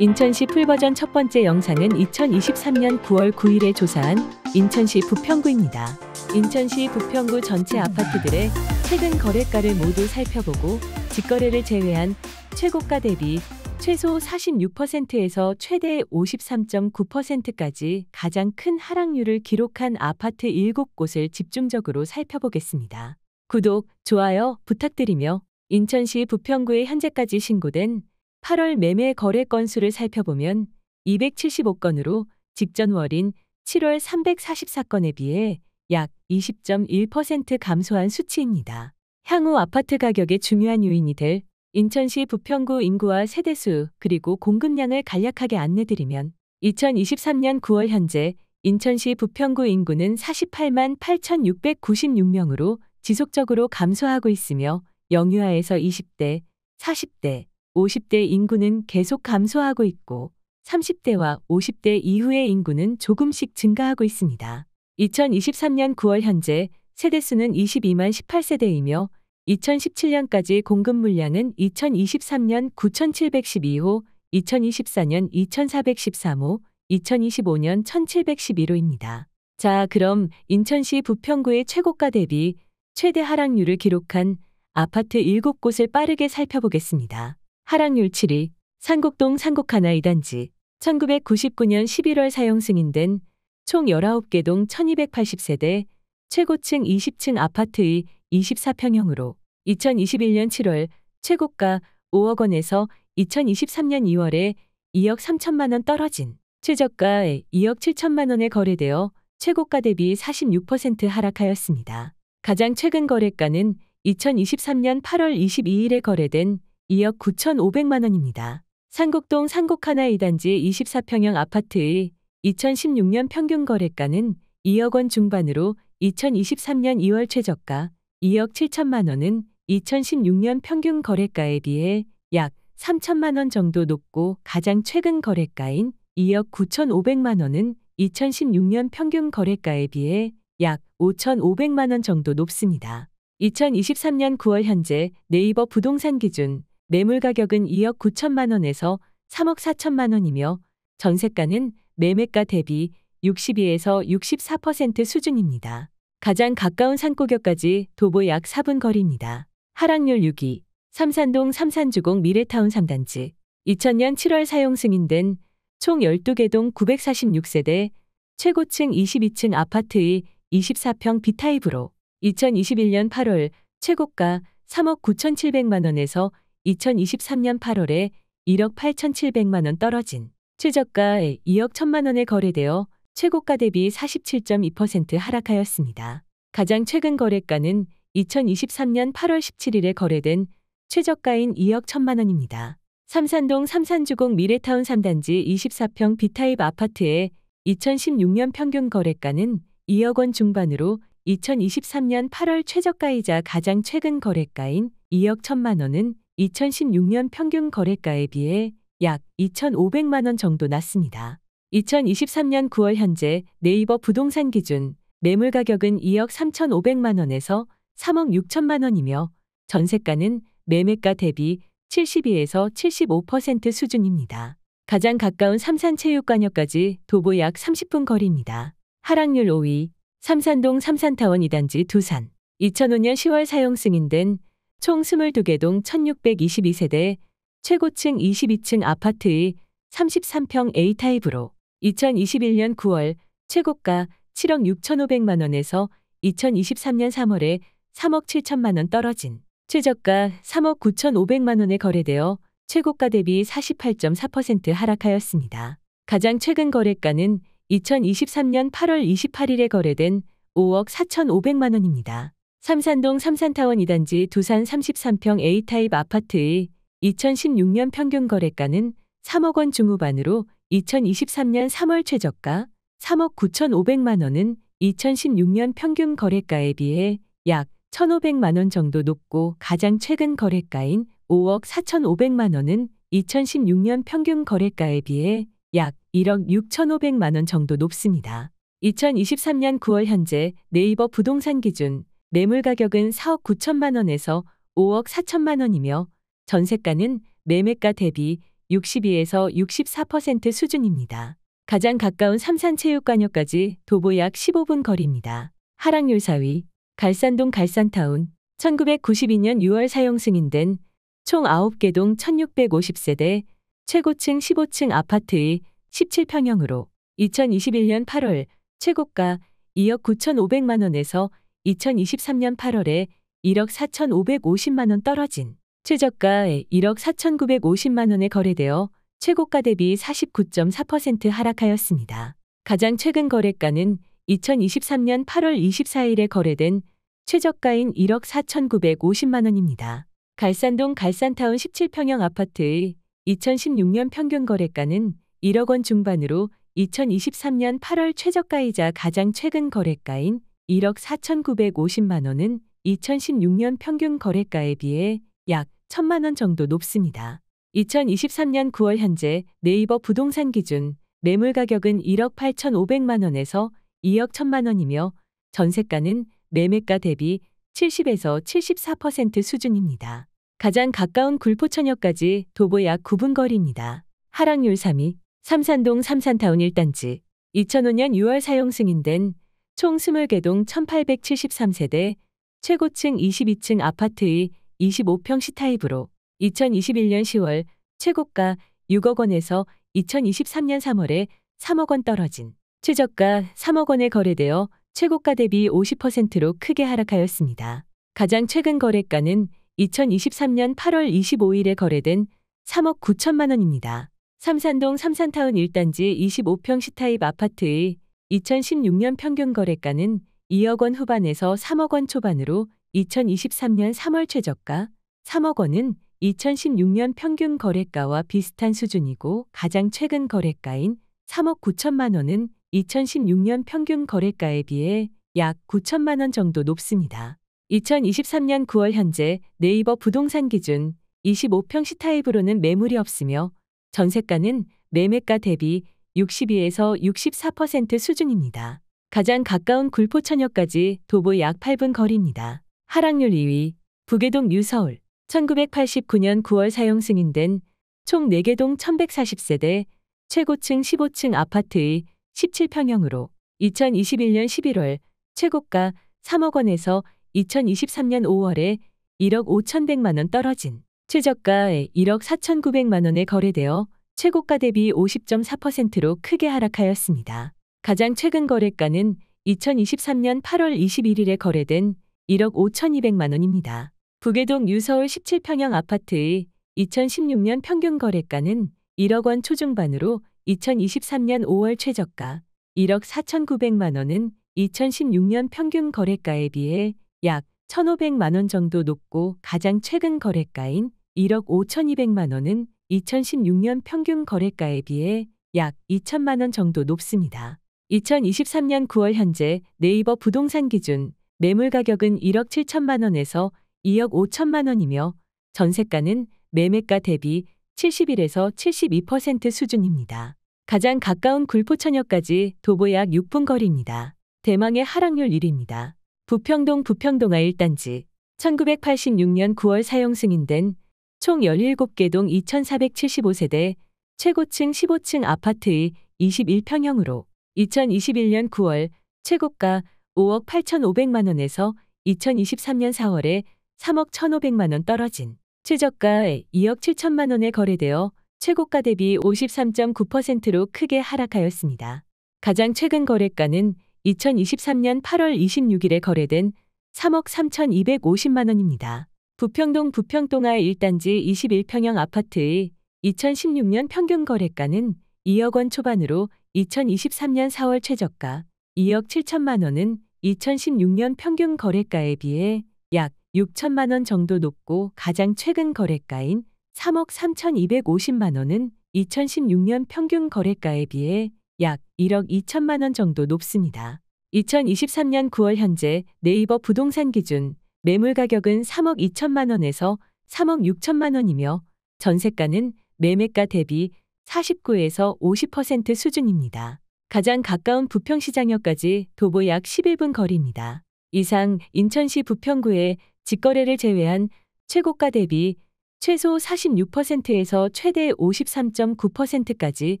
인천시 풀버전 첫 번째 영상은 2023년 9월 9일에 조사한 인천시 부평구입니다. 인천시 부평구 전체 아파트들의 최근 거래가를 모두 살펴보고 직거래를 제외한 최고가 대비 최소 46%에서 최대 53.9%까지 가장 큰 하락률을 기록한 아파트 7곳을 집중적으로 살펴보겠습니다. 구독, 좋아요 부탁드리며 인천시 부평구에 현재까지 신고된 8월 매매 거래 건수를 살펴보면 275건으로 직전월인 7월 344건에 비해 약 20.1% 감소한 수치입니다. 향후 아파트 가격의 중요한 요인이 될 인천시 부평구 인구와 세대수 그리고 공급량을 간략하게 안내드리면 2023년 9월 현재 인천시 부평구 인구는 48만 8,696명으로 지속적으로 감소하고 있으며 영유아에서 20대, 40대, 50대 인구는 계속 감소하고 있고 30대와 50대 이후의 인구는 조금씩 증가하고 있습니다. 2023년 9월 현재 세대수는 22만 18세대이며 2017년까지 공급 물량은 2023년 9,712호, 2024년 2,413호, 2025년 1,711호입니다. 자, 그럼 인천시 부평구의 최고가 대비 최대 하락률을 기록한 아파트 7곳을 빠르게 살펴보겠습니다. 하락률 7위, 상곡동 상곡하나 2단지, 1999년 11월 사용 승인된 총 19개 동 1280세대, 최고층 20층 아파트의 24평형으로 2021년 7월 최고가 5억 원에서 2023년 2월에 2억 3천만 원 떨어진 최저가 2억 7천만 원에 거래되어 최고가 대비 46% 하락하였습니다. 가장 최근 거래가는 2023년 8월 22일에 거래된 2억 9,500만 원입니다. 상곡동 상곡하나 2단지 24평형 아파트의 2016년 평균 거래가는 2억 원 중반으로 2023년 2월 최저가 2억 7천만 원은 2016년 평균 거래가에 비해 약 3천만 원 정도 높고 가장 최근 거래가인 2억 9,500만 원은 2016년 평균 거래가에 비해 약 5,500만 원 정도 높습니다. 2023년 9월 현재 네이버 부동산 기준 매물 가격은 2억 9천만 원에서 3억 4천만 원이며 전세가는 매매가 대비 62에서 64% 수준입니다. 가장 가까운 산고격까지 도보 약 4분 거리입니다. 하락률 6위, 삼산동 삼산주공 미래타운 3단지, 2000년 7월 사용 승인된 총 12개 동 946세대, 최고층 22층 아파트의 24평 B타입으로 2021년 8월 최고가 3억 9,700만 원에서 2023년 8월에 1억 8,700만 원 떨어진 최저가 2억 1천만 원에 거래되어 최고가 대비 47.2% 하락하였습니다. 가장 최근 거래가는 2023년 8월 17일에 거래된 최저가인 2억 1천만 원입니다. 삼산동 삼산주공 미래타운 3단지 24평 B타입 아파트의 2016년 평균 거래가는 2억 원 중반으로 2023년 8월 최저가이자 가장 최근 거래가인 2억 1천만 원은 2016년 평균 거래가에 비해 약 2,500만 원 정도 낮습니다. 2023년 9월 현재 네이버 부동산 기준 매물 가격은 2억 3,500만 원에서 3억 6천만 원이며 전세가는 매매가 대비 72에서 75% 수준입니다. 가장 가까운 삼산체육관역까지 도보 약 30분 거리입니다. 하락률 5위, 삼산동 삼산타원 2단지 두산, 2005년 10월 사용 승인된 총 22개 동 1622세대, 최고층 22층 아파트의 33평 A타입으로 2021년 9월 최고가 7억 6,500만 원에서 2023년 3월에 3억 7천만 원 떨어진 최저가 3억 9,500만 원에 거래되어 최고가 대비 48.4% 하락하였습니다. 가장 최근 거래가는 2023년 8월 28일에 거래된 5억 4,500만 원입니다. 삼산동 삼산타원 2단지 두산 33평 A타입 아파트의 2016년 평균 거래가는 3억 원 중후반으로 2023년 3월 최저가 3억 9,500만 원은 2016년 평균 거래가에 비해 약 1,500만 원 정도 높고 가장 최근 거래가인 5억 4,500만 원은 2016년 평균 거래가에 비해 약 1억 6,500만 원 정도 높습니다. 2023년 9월 현재 네이버 부동산 기준 매물 가격은 4억 9천만 원에서 5억 4천만 원이며 전세가는 매매가 대비 62에서 64% 수준입니다. 가장 가까운 삼산체육관역까지 도보 약 15분 거리입니다. 하락률 4위, 갈산동 갈산타운. 1992년 6월 사용 승인된 총 9개 동 1650세대 최고층 15층 아파트의 17평형으로 2021년 8월 최고가 2억 9,500만 원에서 2023년 8월에 1억 4,550만 원 떨어진 최저가 1억 4,950만 원에 거래되어 최고가 대비 49.4% 하락하였습니다. 가장 최근 거래가는 2023년 8월 24일에 거래된 최저가인 1억 4,950만 원입니다. 갈산동 갈산타운 17평형 아파트의 2016년 평균 거래가는 1억 원 중반으로 2023년 8월 최저가이자 가장 최근 거래가인 1억 4,950만 원은 2016년 평균 거래가에 비해 약 1,000만 원 정도 높습니다. 2023년 9월 현재 네이버 부동산 기준 매물 가격은 1억 8,500만 원에서 2억 1,000만 원이며 전세가는 매매가 대비 70에서 74% 수준입니다. 가장 가까운 굴포천역까지 도보 약 9분 거리입니다. 하락률 3위, 삼산동 삼산타운 1단지. 2005년 6월 사용 승인된 총 20개 동 1873세대 최고층 22층 아파트의 25평 C타입으로 2021년 10월 최고가 6억 원에서 2023년 3월에 3억 원 떨어진 최저가 3억 원에 거래되어 최고가 대비 50%로 크게 하락하였습니다. 가장 최근 거래가는 2023년 8월 25일에 거래된 3억 9천만 원입니다. 삼산동 삼산타운 1단지 25평 C타입 아파트의 2016년 평균 거래가는 2억 원 후반에서 3억 원 초반으로 2023년 3월 최저가 3억 원은 2016년 평균 거래가와 비슷한 수준이고 가장 최근 거래가인 3억 9천만 원은 2016년 평균 거래가에 비해 약 9천만 원 정도 높습니다. 2023년 9월 현재 네이버 부동산 기준 25평 C타입으로는 매물이 없으며 전세가는 매매가 대비 62에서 64% 수준입니다. 가장 가까운 굴포천역까지 도보 약 8분 거리입니다. 하락률 2위, 부계동 뉴서울. 1989년 9월 사용 승인된 총 4개 동 1140세대 최고층 15층 아파트의 17평형으로 2021년 11월 최고가 3억 원에서 2023년 5월에 1억 5,100만 원 떨어진 최저가 1억 4,900만 원에 거래되어 최고가 대비 50.4%로 크게 하락하였습니다. 가장 최근 거래가는 2023년 8월 21일에 거래된 1억 5,200만 원입니다. 부계동 뉴서울 17평형 아파트의 2016년 평균 거래가는 1억 원 초중반으로 2023년 5월 최저가 1억 4,900만 원은 2016년 평균 거래가에 비해 약 1,500만 원 정도 높고 가장 최근 거래가인 1억 5,200만 원은 2016년 평균 거래가에 비해 약 2천만 원 정도 높습니다. 2023년 9월 현재 네이버 부동산 기준 매물 가격은 1억 7천만 원에서 2억 5천만 원이며 전세가는 매매가 대비 71에서 72% 수준입니다. 가장 가까운 굴포천역까지 도보 약 6분 거리입니다. 대망의 하락률 1위입니다. 부평동 부평동아 1단지. 1986년 9월 사용 승인된 총 17개 동 2475세대 최고층 15층 아파트의 21평형으로 2021년 9월 최고가 5억 8,500만 원에서 2023년 4월에 3억 1,500만 원 떨어진 최저가 2억 7천만 원에 거래되어 최고가 대비 53.9%로 크게 하락하였습니다. 가장 최근 거래가는 2023년 8월 26일에 거래된 3억 3,250만 원입니다. 부평동 부평동아 1단지 21평형 아파트의 2016년 평균 거래가는 2억 원 초반으로 2023년 4월 최저가 2억 7천만 원은 2016년 평균 거래가에 비해 약 6천만 원 정도 높고 가장 최근 거래가인 3억 3,250만 원은 2016년 평균 거래가에 비해 약 1억 2천만 원 정도 높습니다. 2023년 9월 현재 네이버 부동산 기준 매물 가격은 3억 2천만 원에서 3억 6천만 원이며 전세가는 매매가 대비 49에서 50% 수준입니다. 가장 가까운 부평시장역까지 도보 약 11분 거리입니다. 이상 인천시 부평구의 직거래를 제외한 최고가 대비 최소 46%에서 최대 53.9%까지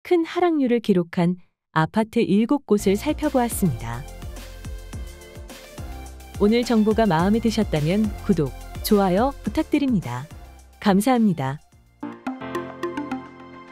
큰 하락률을 기록한 아파트 7곳을 살펴보았습니다. 오늘 정보가 마음에 드셨다면 구독, 좋아요 부탁드립니다. 감사합니다.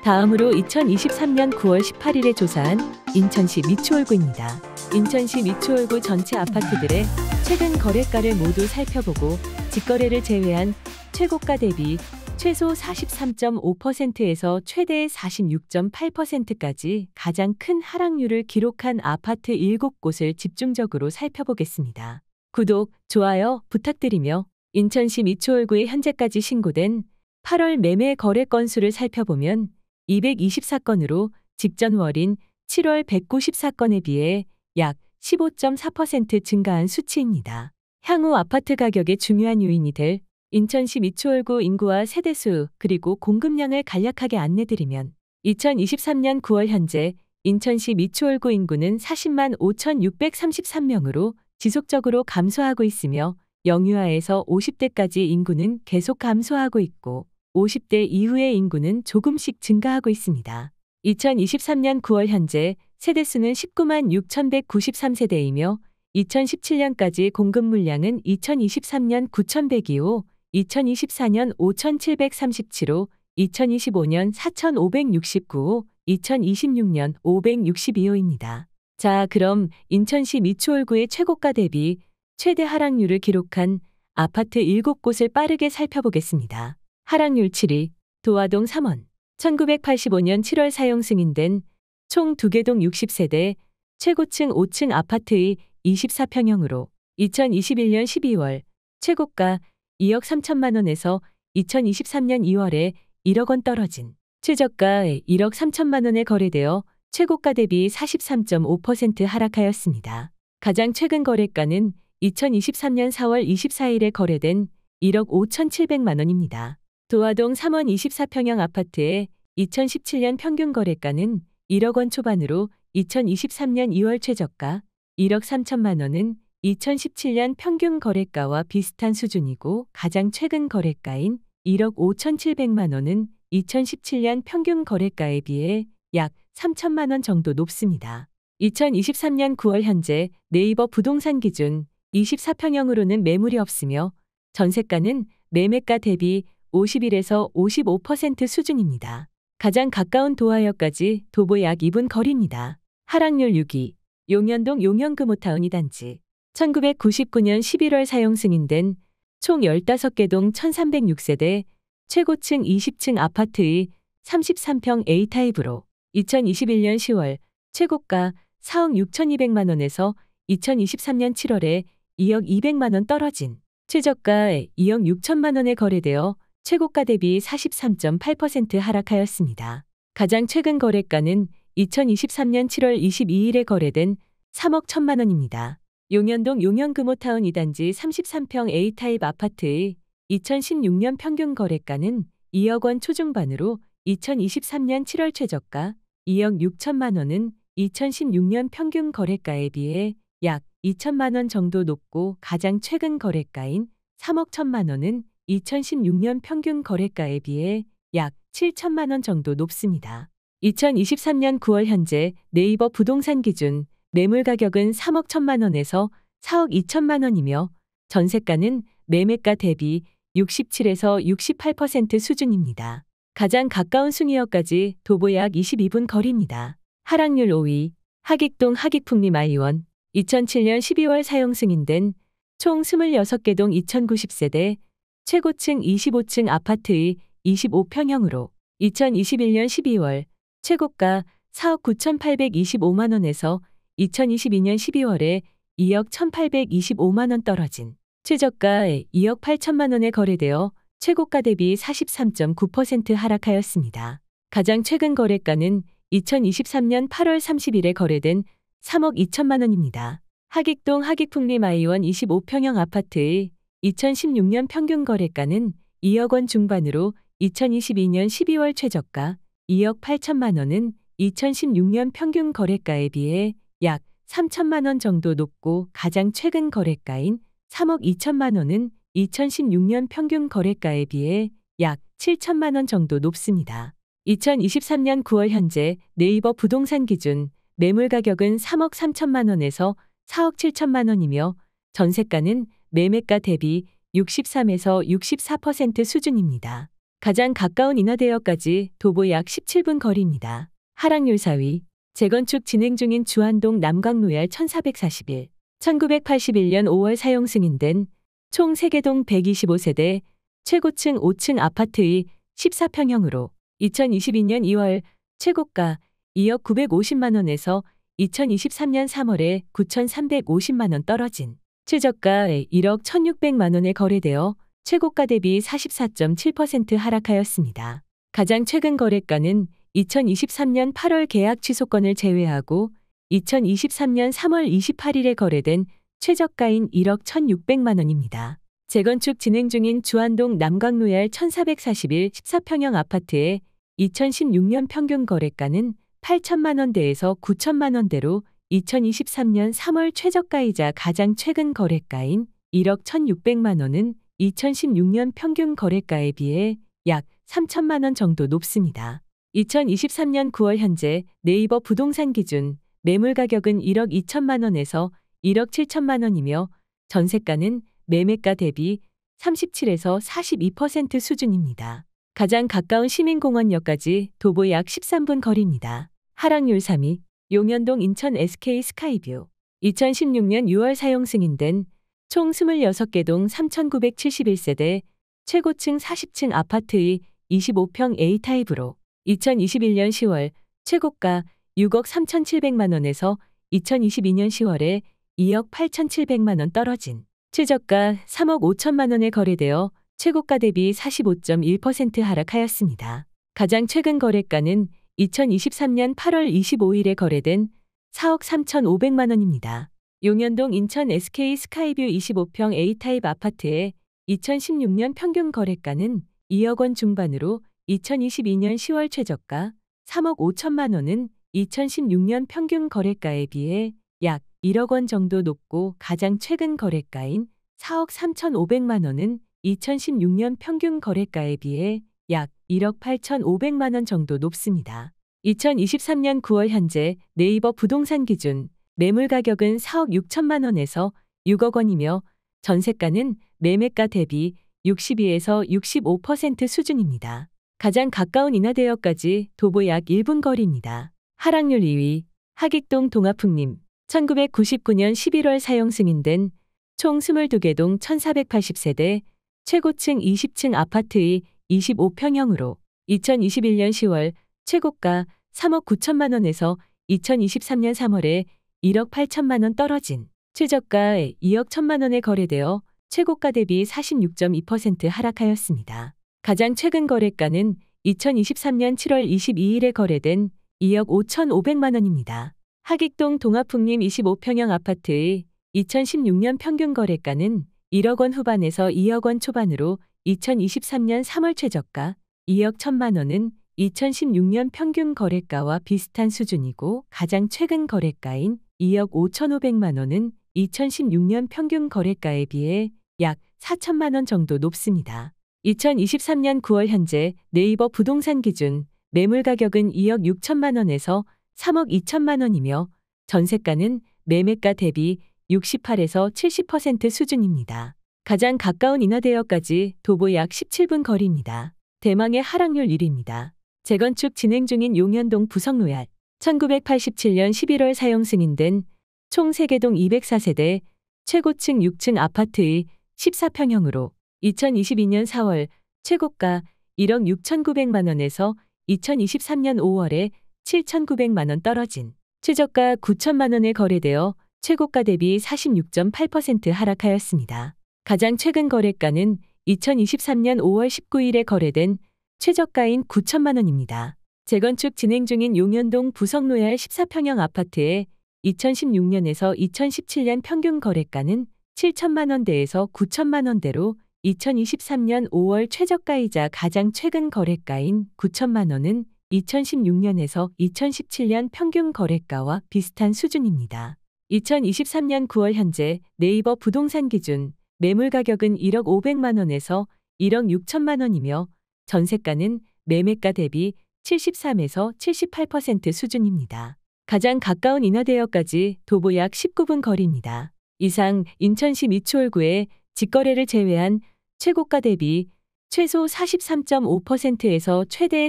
다음으로 2023년 9월 18일에 조사한 인천시 미추홀구입니다. 인천시 미추홀구 전체 아파트들의 최근 거래가를 모두 살펴보고 직거래를 제외한 최고가 대비 최소 43.5%에서 최대 46.8%까지 가장 큰 하락률을 기록한 아파트 7곳을 집중적으로 살펴보겠습니다. 구독, 좋아요 부탁드리며 인천시 미추홀구에 현재까지 신고된 8월 매매 거래 건수를 살펴보면 224건으로 직전월인 7월 194건에 비해 약 15.4% 증가한 수치입니다. 향후 아파트 가격의 중요한 요인이 될 인천시 미추홀구 인구와 세대수 그리고 공급량을 간략하게 안내드리면 2023년 9월 현재 인천시 미추홀구 인구는 40만 5,633명으로 지속적으로 감소하고 있으며 영유아에서 50대까지 인구는 계속 감소하고 있고 50대 이후의 인구는 조금씩 증가하고 있습니다. 2023년 9월 현재 세대수는 19만 6,193세대이며 2017년까지 공급 물량은 2023년 9,102호, 2024년 5,737호, 2025년 4,569호, 2026년 562호입니다. 자, 그럼 인천시 미추홀구의 최고가 대비 최대 하락률을 기록한 아파트 7곳을 빠르게 살펴보겠습니다. 하락률 7위, 도화동 3원. 1985년 7월 사용 승인된 총 2개 동 60세대 최고층 5층 아파트의 24평형으로 2021년 12월 최고가 2억 3천만 원에서 2023년 2월에 1억 원 떨어진 최저가 1억 3천만 원에 거래되어 최고가 대비 43.5% 하락하였습니다. 가장 최근 거래가는 2023년 4월 24일에 거래된 1억 5,700만 원입니다. 도화동 3원 24평형 아파트의 2017년 평균 거래가는 1억 원 초반으로 2023년 2월 최저가 1억 3천만 원은 2017년 평균 거래가와 비슷한 수준이고 가장 최근 거래가인 1억 5,700만 원은 2017년 평균 거래가에 비해 약 3천만 원 정도 높습니다. 2023년 9월 현재 네이버 부동산 기준 24평형으로는 매물이 없으며 전세가는 매매가 대비 51에서 55% 수준입니다. 가장 가까운 도하역까지 도보 약 2분 거리입니다. 하락률 6위, 용현동 용현금호타운 2단지. 1999년 11월 사용 승인된 총 15개 동 1,306세대 최고층 20층 아파트의 33평 A타입으로 2021년 10월 최고가 4억 6,200만 원에서 2023년 7월에 2억 200만 원 떨어진 최저가 2억 6천만 원에 거래되어 최고가 대비 43.8% 하락하였습니다. 가장 최근 거래가는 2023년 7월 22일에 거래된 3억 1천만 원입니다. 용현동 용현금호타운 2단지 33평 A타입 아파트의 2016년 평균 거래가는 2억 원 초중반으로 2023년 7월 최저가 2억 6천만 원은 2016년 평균 거래가에 비해 약 2천만 원 정도 높고 가장 최근 거래가인 3억 1천만 원은 2016년 평균 거래가에 비해 약 7천만 원 정도 높습니다. 2023년 9월 현재 네이버 부동산 기준 매물 가격은 3억 1천만 원에서 4억 2천만 원이며 전세가는 매매가 대비 67에서 68% 수준입니다. 가장 가까운 순위역까지 도보 약 22분 거리입니다. 하락률 5위, 하객동 하객풍림 아이원. 2007년 12월 사용 승인된 총 26개 동 2,090세대 최고층 25층 아파트의 25평형으로 2021년 12월 최고가 4억 9,825만 원에서 2022년 12월에 2억 1,825만 원 떨어진 최저가 2억 8천만 원에 거래되어 최고가 대비 43.9% 하락하였습니다. 가장 최근 거래가는 2023년 8월 30일에 거래된 3억 2천만 원입니다. 하객동 하객풍림 아이원 25평형 아파트의 2016년 평균 거래가는 2억 원 중반으로 2022년 12월 최저가 2억 8천만 원은 2016년 평균 거래가에 비해 약 3천만 원 정도 높고 가장 최근 거래가인 3억 2천만 원은 2016년 평균 거래가에 비해 약 7천만 원 정도 높습니다. 2023년 9월 현재 네이버 부동산 기준 매물 가격은 3억 3천만 원에서 4억 7천만 원이며 전세가는 매매가 대비 63에서 64% 수준입니다. 가장 가까운 인하대역까지 도보 약 17분 거리입니다. 하락률 4위. 재건축 진행 중인 주안동 남광로얄 1441. 1981년 5월 사용 승인된 총 3개동 125세대 최고층 5층 아파트의 14평형으로 2022년 2월 최고가 2억 950만 원에서 2023년 3월에 9,350만 원 떨어진 최저가 1억 1,600만 원에 거래되어 최고가 대비 44.7% 하락하였습니다. 가장 최근 거래가는 2023년 8월 계약 취소권을 제외하고 2023년 3월 28일에 거래된 최저가인 1억 1,600만 원입니다. 재건축 진행 중인 주안동 남광로얄 1441 14평형 아파트의 2016년 평균 거래가는 8천만 원대에서 9천만 원대로 2023년 3월 최저가이자 가장 최근 거래가인 1억 1,600만 원은 2016년 평균 거래가에 비해 약 3천만 원 정도 높습니다. 2023년 9월 현재 네이버 부동산 기준 매물 가격은 1억 2천만 원에서 1억 7천만 원이며 전세가는 매매가 대비 37에서 42% 수준입니다. 가장 가까운 시민공원역까지 도보 약 13분 거리입니다. 하락률 3위. 용현동 인천 SK 스카이뷰. 2016년 6월 사용 승인된 총 26개 동 3,971세대 최고층 40층 아파트의 25평 A타입으로 2021년 10월 최고가 6억 3,700만 원에서 2022년 10월에 2억 8,700만 원 떨어진 최저가 3억 5천만 원에 거래되어 최고가 대비 45.1% 하락하였습니다. 가장 최근 거래가는 2023년 8월 25일에 거래된 4억 3,500만 원입니다. 용현동 인천 SK 스카이뷰 25평 A타입 아파트의 2016년 평균 거래가는 2억 원 중반으로 2022년 10월 최저가 3억 5천만 원은 2016년 평균 거래가에 비해 약 1억 원 정도 높고 가장 최근 거래가인 4억 3,500만 원은 2016년 평균 거래가에 비해 약 1억 8,500만 원 정도 높습니다. 2023년 9월 현재 네이버 부동산 기준 매물 가격은 4억 6천만 원에서 6억 원이며 전세가는 매매가 대비 62에서 65% 수준입니다. 가장 가까운 인하대역까지 도보 약 1분 거리입니다. 하락률 2위. 하객동 동아풍림. 1999년 11월 사용 승인된 총 22개 동 1,480세대 최고층 20층 아파트의 25평형으로 2021년 10월 최고가 3억 9천만 원에서 2023년 3월에 1억 8천만 원 떨어진 최저가 2억 1천만 원에 거래되어 최고가 대비 46.2% 하락하였습니다. 가장 최근 거래가는 2023년 7월 22일에 거래된 2억 5,500만 원입니다. 하객동 동아풍림 25평형 아파트의 2016년 평균 거래가는 1억 원 후반에서 2억 원 초반으로 2023년 3월 최저가 2억 1천만 원은 2016년 평균 거래가와 비슷한 수준이고 가장 최근 거래가인 2억 5,500만 원은 2016년 평균 거래가에 비해 약 4천만 원 정도 높습니다. 2023년 9월 현재 네이버 부동산 기준 매물 가격은 2억 6천만 원에서 3억 2천만 원이며 전세가는 매매가 대비 68에서 70% 수준입니다. 가장 가까운 인하대역까지 도보 약 17분 거리입니다. 대망의 하락률 1위입니다. 재건축 진행 중인 용현동 부석로얄. 1987년 11월 사용 승인된 총 3개동 204세대 최고층 6층 아파트의 14평형으로 2022년 4월 최고가 1억 6,900만 원에서 2023년 5월에 7,900만 원 떨어진 최저가 9천만 원에 거래되어 최고가 대비 46.8% 하락하였습니다. 가장 최근 거래가는 2023년 5월 19일에 거래된 최저가인 9천만 원입니다. 재건축 진행 중인 용현동 부석로얄 14평형 아파트의 2016년에서 2017년 평균 거래가는 7천만 원대에서 9천만 원대로 2023년 5월 최저가이자 가장 최근 거래가인 9천만 원은 2016년에서 2017년 평균 거래가와 비슷한 수준입니다. 2023년 9월 현재 네이버 부동산 기준 매물 가격은 1억 500만 원에서 1억 6천만 원이며 전세가는 매매가 대비 73에서 78% 수준입니다. 가장 가까운 인하대역까지 도보 약 19분 거리입니다. 이상 인천시 미추홀구의 직거래를 제외한 최고가 대비 최소 43.5%에서 최대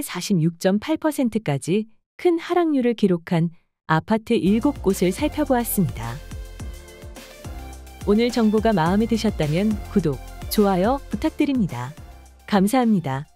46.8%까지 큰 하락률을 기록한 아파트 7곳을 살펴보았습니다. 오늘 정보가 마음에 드셨다면 구독, 좋아요 부탁드립니다. 감사합니다.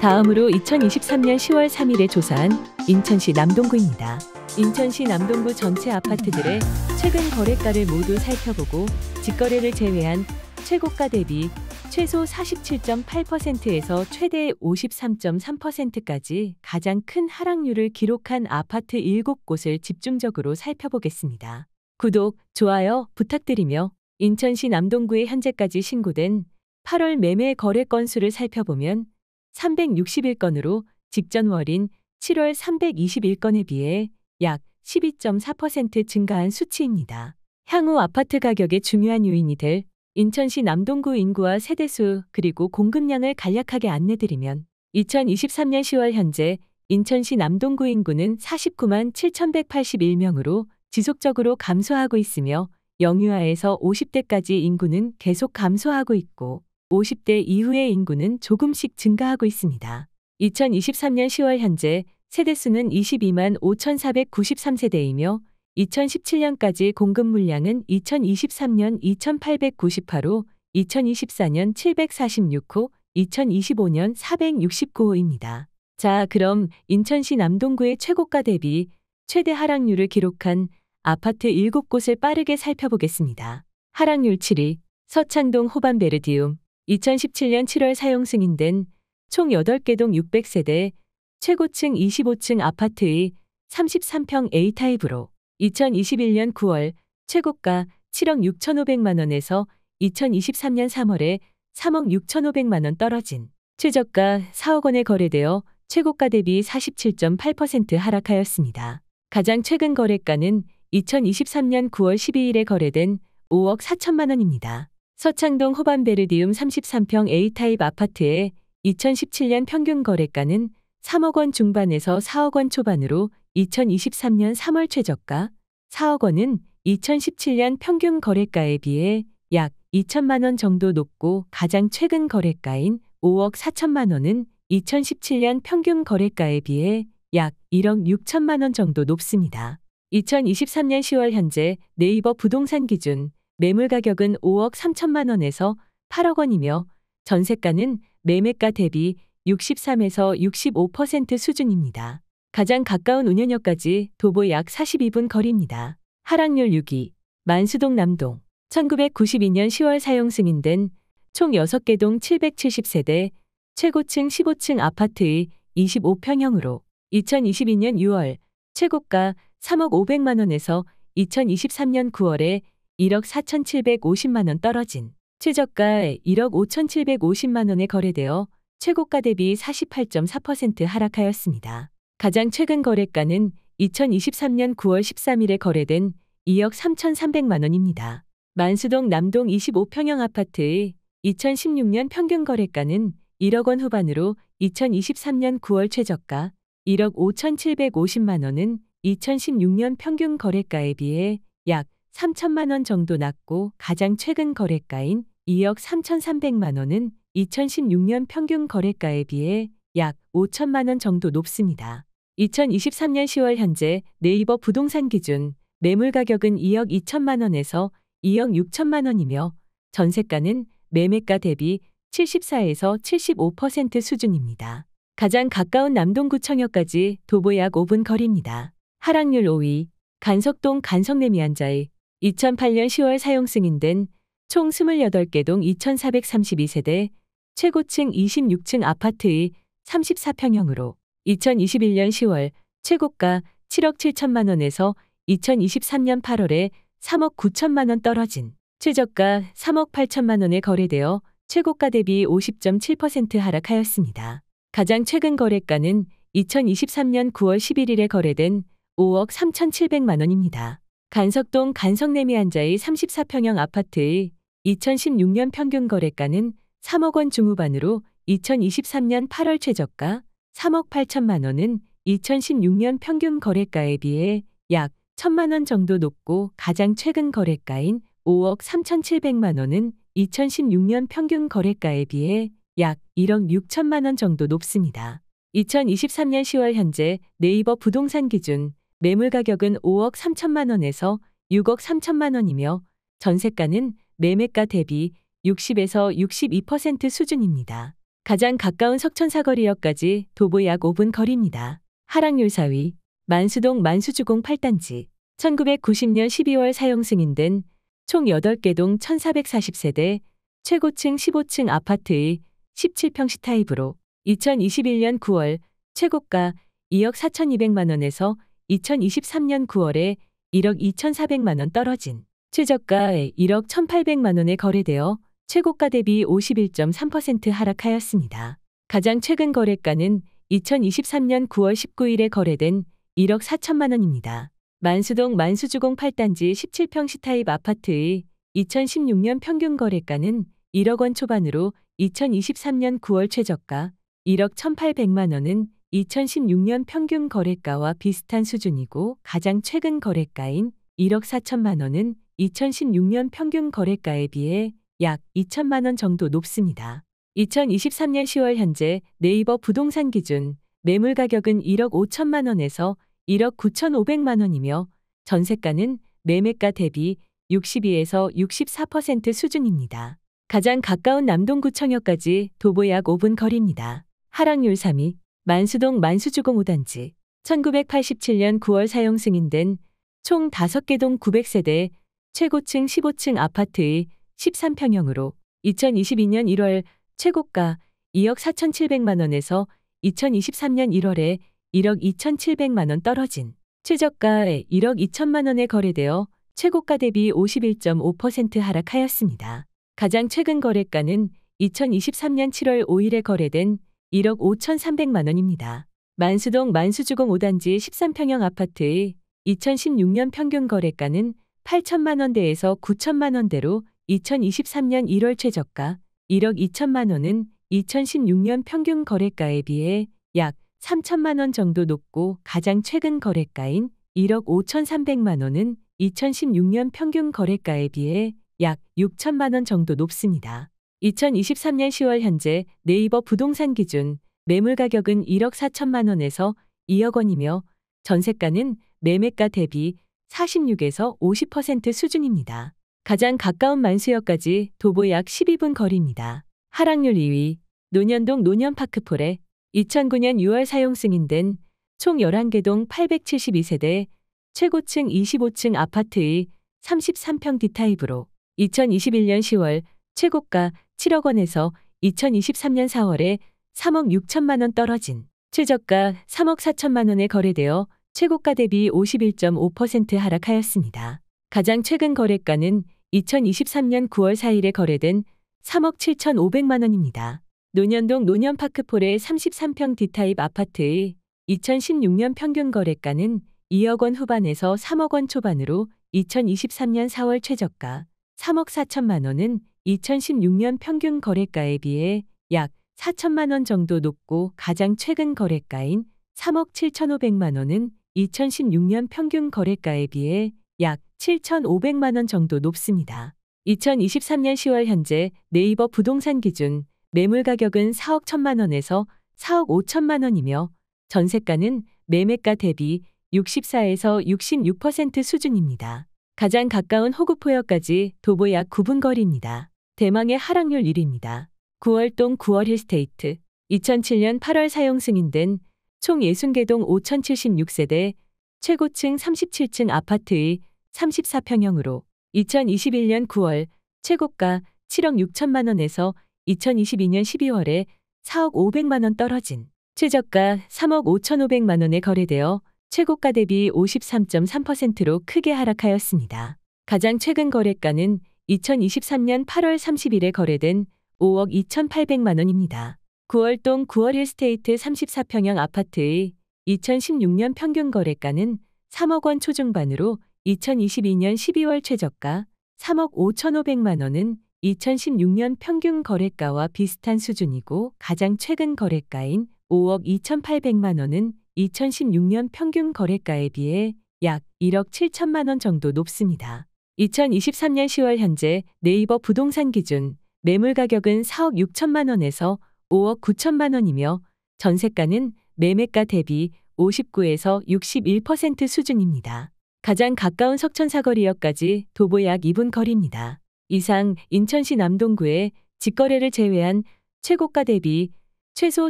다음으로 2023년 10월 3일에 조사한 인천시 남동구입니다. 인천시 남동구 전체 아파트들의 최근 거래가를 모두 살펴보고 직거래를 제외한 최고가 대비 최소 47.8%에서 최대 53.3%까지 가장 큰 하락률을 기록한 아파트 7곳을 집중적으로 살펴보겠습니다. 구독, 좋아요 부탁드리며 인천시 남동구에 현재까지 신고된 8월 매매 거래 건수를 살펴보면 361건으로 직전월인 7월 321건에 비해 약 12.4% 증가한 수치입니다. 향후 아파트 가격의 중요한 요인이 될 인천시 남동구 인구와 세대수 그리고 공급량을 간략하게 안내드리면 2023년 10월 현재 인천시 남동구 인구는 49만 7,181명으로 지속적으로 감소하고 있으며 영유아에서 50대까지 인구는 계속 감소하고 있고 50대 이후의 인구는 조금씩 증가하고 있습니다. 2023년 10월 현재 세대수는 22만 5,493세대이며 2017년까지 공급 물량은 2023년 2,898호, 2024년 746호, 2025년 469호입니다. 자, 그럼 인천시 남동구의 최고가 대비 최대 하락률을 기록한 아파트 7곳을 빠르게 살펴보겠습니다. 하락률 7위, 서창동 호반베르디움. 2017년 7월 사용 승인된 총 8개 동 600세대 최고층 25층 아파트의 33평 A타입으로 2021년 9월 최고가 7억 6,500만 원에서 2023년 3월에 3억 6,500만 원 떨어진 최저가 4억 원에 거래되어 최고가 대비 47.8% 하락하였습니다. 가장 최근 거래가는 2023년 9월 12일에 거래된 5억 4천만 원입니다. 서창동 호반베르디움 33평 A타입 아파트의 2017년 평균 거래가는 3억 원 중반에서 4억 원 초반으로 2023년 3월 최저가 4억 원은 2017년 평균 거래가에 비해 약 2천만 원 정도 높고 가장 최근 거래가인 5억 4천만 원은 2017년 평균 거래가에 비해 약 1억 6천만 원 정도 높습니다. 2023년 10월 현재 네이버 부동산 기준 매물 가격은 5억 3천만 원에서 8억 원이며 전세가는 매매가 대비 63에서 65% 수준입니다. 가장 가까운 운현역까지 도보 약 42분 거리입니다. 하락률 6위, 만수동 남동. 1992년 10월 사용 승인된 총 6개 동 770세대 최고층 15층 아파트의 25평형으로 2022년 6월 최고가 3억 500만 원에서 2023년 9월에 1억 4,750만 원 떨어진 최저가 1억 5,750만 원에 거래되어 최고가 대비 48.4% 하락하였습니다. 가장 최근 거래가는 2023년 9월 13일에 거래된 2억 3,300만 원입니다. 만수동 남동 25평형 아파트의 2016년 평균 거래가는 1억 원 후반으로 2023년 9월 최저가 1억 5,750만 원은 2016년 평균 거래가에 비해 약 3천만 원 정도 낮고 가장 최근 거래가인 2억 3,300만 원은 2016년 평균 거래가에 비해 약 5천만 원 정도 높습니다. 2023년 10월 현재 네이버 부동산 기준 매물 가격은 2억 2천만 원에서 2억 6천만 원이며 전세가는 매매가 대비 74에서 75% 수준입니다. 가장 가까운 남동구청역까지 도보 약 5분 거리입니다. 하락률 5위, 간석동 간석내미안자의 2008년 10월 사용 승인된 총 28개 동 2,432세대 최고층 26층 아파트의 34평형으로 2021년 10월 최고가 7억 7천만 원에서 2023년 8월에 3억 9천만 원 떨어진 최저가 3억 8천만 원에 거래되어 최고가 대비 50.7% 하락하였습니다. 가장 최근 거래가는 2023년 9월 11일에 거래된 5억 3,700만 원입니다. 간석동 간석내미안자의 34평형 아파트의 2016년 평균 거래가는 3억 원 중후반으로 2023년 8월 최저가 3억 8천만 원은 2016년 평균 거래가에 비해 약 1천만 원 정도 높고 가장 최근 거래가인 5억 3,700만 원은 2016년 평균 거래가에 비해 약 1억 6천만 원 정도 높습니다. 2023년 10월 현재 네이버 부동산 기준 매물 가격은 5억 3천만 원에서 6억 3천만 원이며 전세가는 매매가 대비 60에서 62% 수준입니다. 가장 가까운 석천사거리역까지 도보 약 5분 거리입니다. 하락률 4위 만수동 만수주공 8단지 1990년 12월 사용 승인된 총 8개 동 1440세대 최고층 15층 아파트의 17평시 타입으로 2021년 9월 최고가 2억 4,200만 원에서 2023년 9월에 1억 2,400만 원 떨어진 최저가에 1억 1,800만 원에 거래되어 최고가 대비 51.3% 하락하였습니다. 가장 최근 거래가는 2023년 9월 19일에 거래된 1억 4천만 원입니다. 만수동 만수주공 8단지 17평시 타입 아파트의 2016년 평균 거래가는 1억 원 초반으로 2023년 9월 최저가 1억 1,800만 원은 2016년 평균 거래가와 비슷한 수준이고 가장 최근 거래가인 1억 4천만 원은 2016년 평균 거래가에 비해 약 2천만 원 정도 높습니다. 2023년 10월 현재 네이버 부동산 기준 매물 가격은 1억 5천만 원에서 1억 9,500만 원이며 전세가는 매매가 대비 62에서 64% 수준입니다. 가장 가까운 남동구청역까지 도보 약 5분 거리입니다. 하락률 3위 만수동 만수주공 5단지 1987년 9월 사용 승인된 총 5개 동 900세대 최고층 15층 아파트의 13평형으로 2022년 1월 최고가 2억 4,700만 원에서 2023년 1월에 1억 2,700만 원 떨어진 최저가에 1억 2천만 원에 거래되어 최고가 대비 51.5% 하락하였습니다. 가장 최근 거래가는 2023년 7월 5일에 거래된 1억 5,300만 원입니다. 만수동 만수주공 5단지 13평형 아파트의 2016년 평균 거래가는 8천만 원대에서 9천만 원대로 2023년 1월 최저가 1억 2천만 원은 2016년 평균 거래가에 비해 약 3천만 원 정도 높고 가장 최근 거래가인 1억 5,300만 원은 2016년 평균 거래가에 비해 약 6천만 원 정도 높습니다. 2023년 10월 현재 네이버 부동산 기준 매물 가격은 1억 4천만 원에서 2억 원이며 전세가는 매매가 대비 46에서 50% 수준입니다. 가장 가까운 만수역까지 도보 약 12분 거리입니다. 하락률 2위 논현동 논현파크폴에 2009년 6월 사용 승인된 총 11개 동 872세대 최고층 25층 아파트의 33평 D타입으로 2021년 10월 최고가 7억 원에서 2023년 4월에 3억 6천만 원 떨어진 최저가 3억 4천만 원에 거래되어 최고가 대비 51.5% 하락하였습니다. 가장 최근 거래가는 2023년 9월 4일에 거래된 3억 7,500만 원입니다. 논현동 논현파크폴의 33평 D타입 아파트의 2016년 평균 거래가는 2억 원 후반에서 3억 원 초반으로 2023년 4월 최저가 3억 4천만 원은 2016년 평균 거래가에 비해 약 4천만 원 정도 높고 가장 최근 거래가인 3억 7,500만 원은 2016년 평균 거래가에 비해 약 7,500만 원 정도 높습니다. 2023년 10월 현재 네이버 부동산 기준 매물 가격은 4억 1천만 원에서 4억 5천만 원이며 전세가는 매매가 대비 64에서 66% 수준입니다. 가장 가까운 호구포역까지 도보 약 9분 거리입니다. 대망의 하락률 1위입니다. 9월동 9월 힐스테이트 2007년 8월 사용 승인된 총 60개 동 5,076세대 최고층 37층 아파트의 34평형으로 2021년 9월 최고가 7억 6천만 원에서 2022년 12월에 4억 500만 원 떨어진 최저가 3억 5,500만 원에 거래되어 최고가 대비 53.3%로 크게 하락하였습니다. 가장 최근 거래가는 2023년 8월 30일에 거래된 5억 2,800만 원입니다. 9월동 9월 힐스테이트 34평형 아파트의 2016년 평균 거래가는 3억 원 초중반으로 2022년 12월 최저가 3억 5,500만 원은 2016년 평균 거래가와 비슷한 수준이고 가장 최근 거래가인 5억 2,800만 원은 2016년 평균 거래가에 비해 약 1억 7천만 원 정도 높습니다. 2023년 10월 현재 네이버 부동산 기준 매물 가격은 4억 6천만 원에서 5억 9천만 원이며 전세가는 매매가 대비 59에서 61% 수준입니다. 가장 가까운 석천사거리역까지 도보 약 2분 거리입니다. 이상 인천시 남동구의 직거래를 제외한 최고가 대비 최소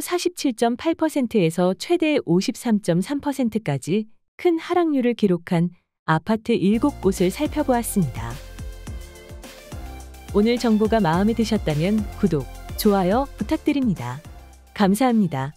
47.8%에서 최대 53.3%까지 큰 하락률을 기록한 아파트 7곳을 살펴보았습니다. 오늘 정보가 마음에 드셨다면 구독, 좋아요 부탁드립니다. 감사합니다.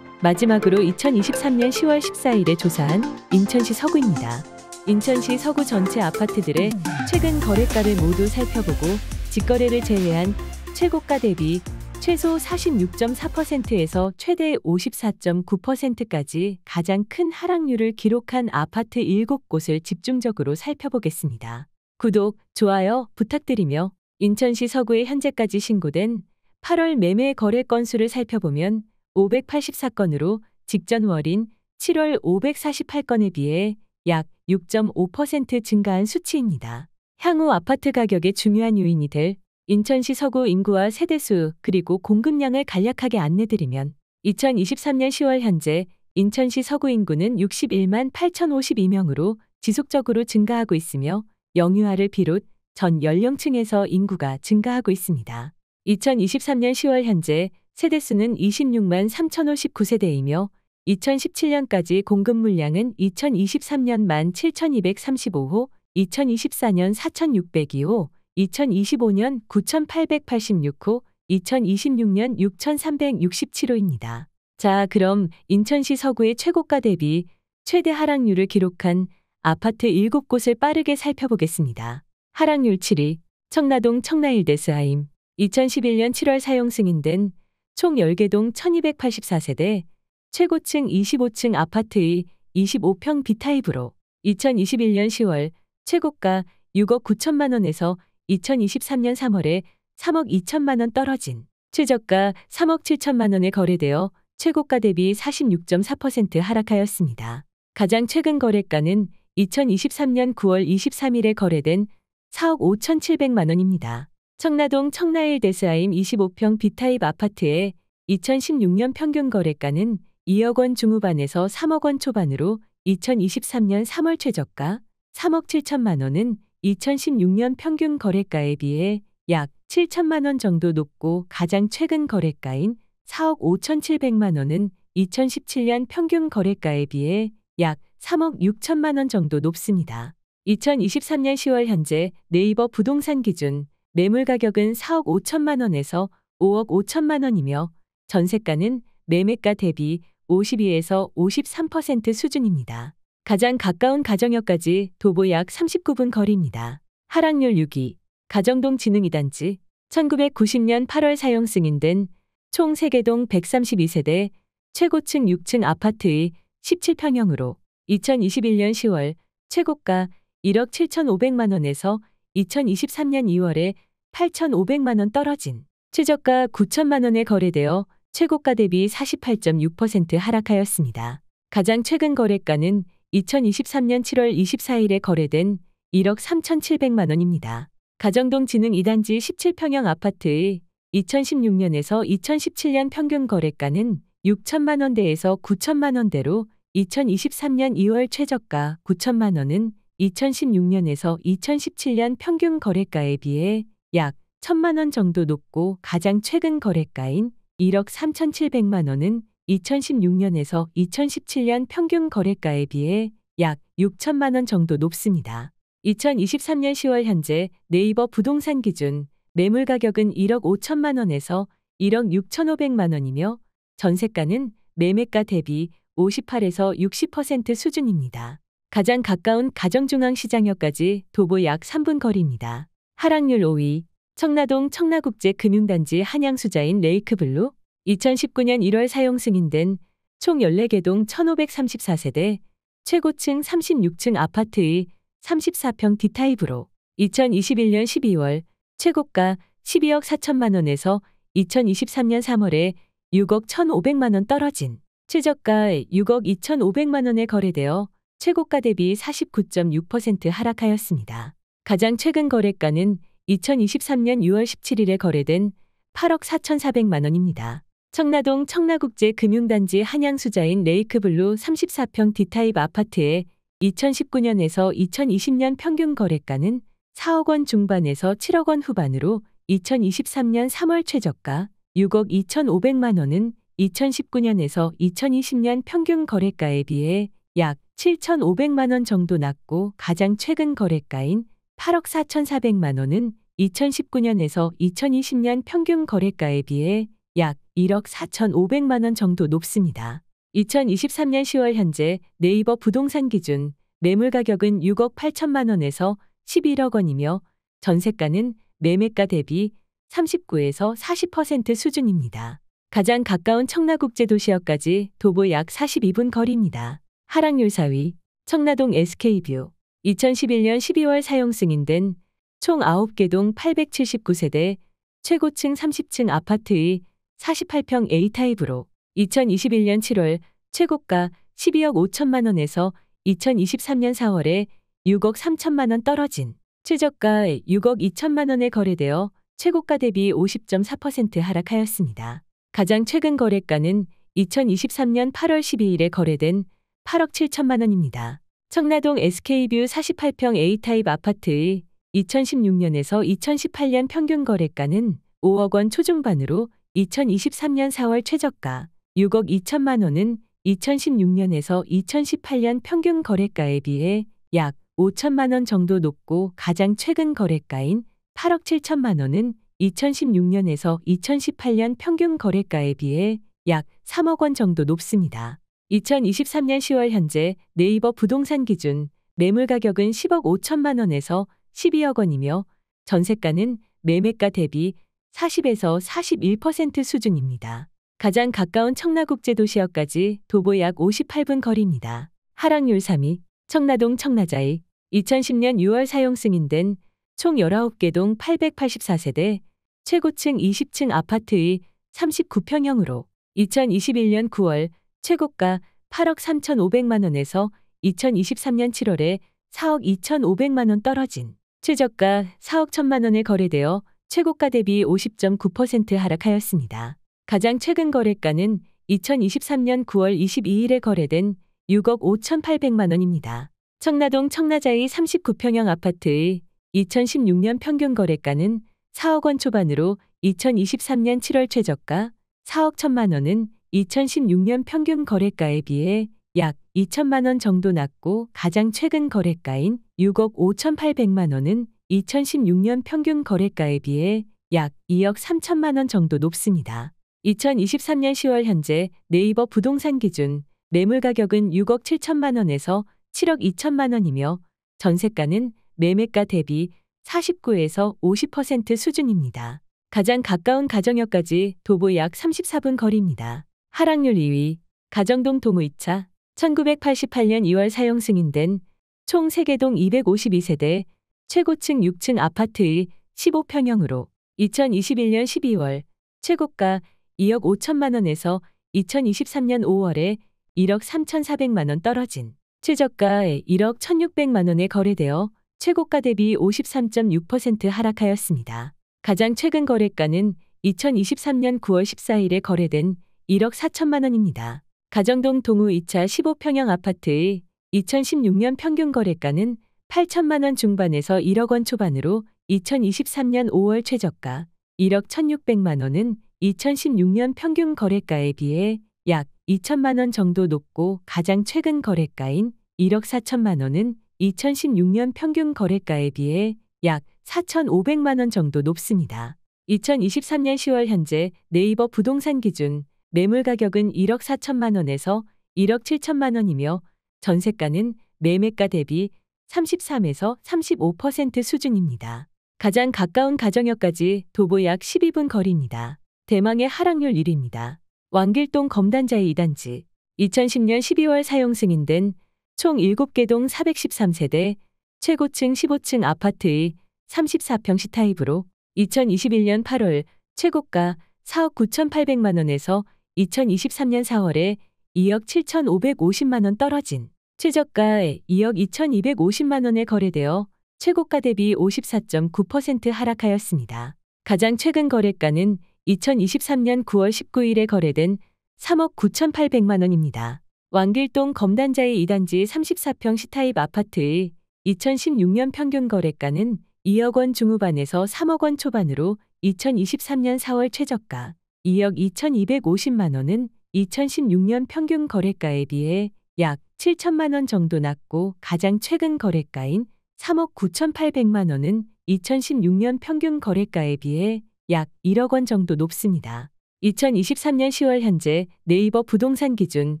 마지막으로 2023년 10월 14일에 조사한 인천시 서구입니다. 인천시 서구 전체 아파트들의 최근 거래가를 모두 살펴보고 직거래를 제외한 최고가 대비 최소 46.4%에서 최대 54.9%까지 가장 큰 하락률을 기록한 아파트 7곳을 집중적으로 살펴보겠습니다. 구독, 좋아요 부탁드리며 인천시 서구에 현재까지 신고된 8월 매매 거래 건수를 살펴보면 584건으로 직전월인 7월 548건에 비해 약 6.5% 증가한 수치입니다. 향후 아파트 가격의 중요한 요인이 될 인천시 서구 인구와 세대수 그리고 공급량을 간략하게 안내드리면 2023년 10월 현재 인천시 서구 인구는 61만 8,052명으로 지속적으로 증가하고 있으며 영유아를 비롯 전 연령층에서 인구가 증가하고 있습니다. 2023년 10월 현재 세대수는 26만 3,059세대이며 2017년까지 공급 물량은 2023년 17,235호, 2024년 4,602호, 2025년 9,886호, 2026년 6,367호입니다. 자, 그럼 인천시 서구의 최고가 대비 최대 하락률을 기록한 아파트 7곳을 빠르게 살펴보겠습니다. 하락률 7위, 청라동 청라일대스하임. 2011년 7월 사용 승인된 총 10개 동 1284세대, 최고층 25층 아파트의 25평 B타입으로 2021년 10월 최고가 6억 9천만 원에서 2023년 3월에 3억 2천만 원 떨어진 최저가 3억 7천만 원에 거래되어 최고가 대비 46.4% 하락하였습니다. 가장 최근 거래가는 2023년 9월 23일에 거래된 4억 5,700만 원입니다. 청라동 청라일대스하임 25평 B타입 아파트의 2016년 평균 거래가는 2억 원 중후반에서 3억 원 초반으로 2023년 3월 최저가 3억 7천만 원은 2016년 평균 거래가에 비해 약 7천만 원 정도 높고 가장 최근 거래가인 4억 5,700만 원은 2017년 평균 거래가에 비해 약 3억 6천만 원 정도 높습니다. 2023년 10월 현재 네이버 부동산 기준 매물 가격은 4억 5천만 원에서 5억 5천만 원이며 전세가는 매매가 대비 52에서 53% 수준입니다. 가장 가까운 가정역까지 도보 약 39분 거리입니다. 하락률 6위, 가정동 진흥2단지. 1990년 8월 사용 승인된 총 3개 동 132세대, 최고층 6층 아파트의 17평형으로 2021년 10월 최고가 1억 7,500만 원에서 2023년 2월에 8,500만 원 떨어진 최저가 9천만 원에 거래되어 최고가 대비 48.6% 하락하였습니다. 가장 최근 거래가는 2023년 7월 24일에 거래된 1억 3,700만 원입니다. 가정동 진흥 2단지 17평형 아파트의 2016년에서 2017년 평균 거래가는 6천만 원대에서 9천만 원대로 2023년 2월 최저가 9천만 원은 2016년에서 2017년 평균 거래가에 비해 약 1천만 원 정도 높고 가장 최근 거래가인 1억 3,700만 원은 2016년에서 2017년 평균 거래가에 비해 약 6천만 원 정도 높습니다. 2023년 10월 현재 네이버 부동산 기준 매물 가격은 1억 5천만 원에서 1억 6,500만 원이며 전세가는 매매가 대비 58에서 60% 수준입니다. 가장 가까운 가정중앙시장역까지 도보 약 3분 거리입니다. 하락률 5위, 청라동 청라국제금융단지 한양수자인 레이크블루. 2019년 1월 사용 승인된 총 14개 동 1,534세대, 최고층 36층 아파트의 34평 D타입으로 2021년 12월 최고가 12억 4천만 원에서 2023년 3월에 6억 1,500만 원 떨어진 최저가 6억 2,500만 원에 거래되어 최고가 대비 49.6% 하락하였습니다. 가장 최근 거래가는 2023년 6월 17일에 거래된 8억 4,400만 원입니다. 청라동 청라국제금융단지 한양수자인 레이크블루 34평 D타입 아파트의 2019년에서 2020년 평균 거래가는 4억 원 중반에서 7억 원 후반으로 2023년 3월 최저가 6억 2,500만 원은 2019년에서 2020년 평균 거래가에 비해 약 7,500만 원 정도 낮고 가장 최근 거래가인 8억 4,400만 원은 2019년에서 2020년 평균 거래가에 비해 약 1억 4,500만 원 정도 높습니다. 2023년 10월 현재 네이버 부동산 기준 매물 가격은 6억 8천만 원에서 11억 원이며 전세가는 매매가 대비 39에서 40% 수준입니다. 가장 가까운 청라국제도시역까지 도보 약 42분 거리입니다. 하락률 4위 청라동 SK뷰 2011년 12월 사용 승인된 총 9개 동 879세대 최고층 30층 아파트의 48평 A타입으로 2021년 7월 최고가 12억 5천만 원에서 2023년 4월에 6억 3천만 원 떨어진 최저가 6억 2천만 원에 거래되어 최고가 대비 50.4% 하락하였습니다. 가장 최근 거래가는 2023년 8월 12일에 거래된 8억 7천만 원입니다. 청라동 SK뷰 48평 A타입 아파트의 2016년에서 2018년 평균 거래가는 5억 원 초중반으로 2023년 4월 최저가 6억 2천만 원은 2016년에서 2018년 평균 거래가에 비해 약 5천만 원 정도 높고 가장 최근 거래가인 8억 7천만 원은 2016년에서 2018년 평균 거래가에 비해 약 3억 원 정도 높습니다. 2023년 10월 현재 네이버 부동산 기준 매물 가격은 10억 5천만 원에서 12억 원이며 전세가는 매매가 대비 40에서 41% 수준입니다. 가장 가까운 청라국제도시역까지 도보 약 58분 거리입니다. 하락률 3위 청라동 청라자이 2010년 6월 사용 승인된 총 19개 동 884세대 최고층 20층 아파트의 39평형으로 2021년 9월 최고가 8억 3,500만 원에서 2023년 7월에 4억 2,500만 원 떨어진 최저가 4억 1천만 원에 거래되어 최고가 대비 50.9% 하락하였습니다. 가장 최근 거래가는 2023년 9월 22일에 거래된 6억 5,800만 원입니다. 청라동 청라자이 39평형 아파트의 2016년 평균 거래가는 4억 원 초반으로 2023년 7월 최저가 4억 1천만 원은 2016년 평균 거래가에 비해 약 2천만 원 정도 낮고 가장 최근 거래가인 6억 5,800만 원은 2016년 평균 거래가에 비해 약 2억 3천만 원 정도 높습니다. 2023년 10월 현재 네이버 부동산 기준 매물 가격은 6억 7천만 원에서 7억 2천만 원이며 전세가는 매매가 대비 49에서 50% 수준입니다. 가장 가까운 가정역까지 도보 약 34분 거리입니다. 하락률 2위 가정동 동의차 1988년 2월 사용 승인된 총 3개 동 252세대 최고층 6층 아파트의 15평형으로 2021년 12월 최고가 2억 5천만 원에서 2023년 5월에 1억 3,400만 원 떨어진 최저가 1억 1,600만 원에 거래되어 최고가 대비 53.6% 하락하였습니다. 가장 최근 거래가는 2023년 9월 14일에 거래된 1억 4천만 원입니다. 가정동 동우 2차 15평형 아파트의 2016년 평균 거래가는 8천만 원 중반에서 1억 원 초반으로 2023년 5월 최저가 1억 1,600만 원은 2016년 평균 거래가에 비해 약 2천만 원 정도 높고 가장 최근 거래가인 1억 4천만 원은 2016년 평균 거래가에 비해 약 4,500만 원 정도 높습니다. 2023년 10월 현재 네이버 부동산 기준 매물 가격은 1억 4천만 원에서 1억 7천만 원이며 전세가는 매매가 대비 33에서 35% 수준입니다. 가장 가까운 가정역까지 도보 약 12분 거리입니다. 대망의 하락률 1위입니다. 왕길동 검단자의 2단지 2010년 12월 사용 승인된 총 7개 동 413세대 최고층 15층 아파트의 34평 C타입으로 2021년 8월 최고가 4억 9,800만 원에서 2023년 4월에 2억 7,550만 원 떨어진 최저가 2억 2,250만 원에 거래되어 최고가 대비 54.9% 하락하였습니다. 가장 최근 거래가는 2023년 9월 19일에 거래된 3억 9,800만 원입니다. 왕길동 검단자의 2단지 34평 C타입 아파트의 2016년 평균 거래가는 2억 원 중후반에서 3억 원 초반으로 2023년 4월 최저가 2억 2,250만 원은 2016년 평균 거래가에 비해 약 7천만 원 정도 낮고 가장 최근 거래가인 3억 9,800만 원은 2016년 평균 거래가에 비해 약 1억 원 정도 높습니다. 2023년 10월 현재 네이버 부동산 기준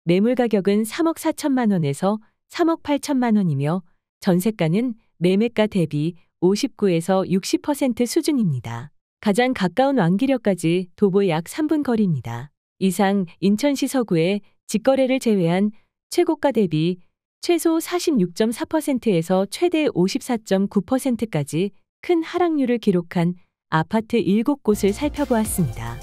매물 가격은 3억 4천만 원에서 3억 8천만 원이며 전세가는 매매가 대비 59에서 60% 수준입니다. 가장 가까운 왕기역까지 도보 약 3분 거리입니다. 이상 인천시 서구의 직거래를 제외한 최고가 대비 최소 46.4%에서 최대 54.9%까지 큰 하락률을 기록한 아파트 7곳을 살펴보았습니다.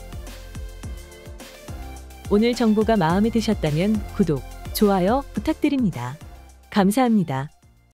오늘 정보가 마음에 드셨다면 구독, 좋아요 부탁드립니다. 감사합니다.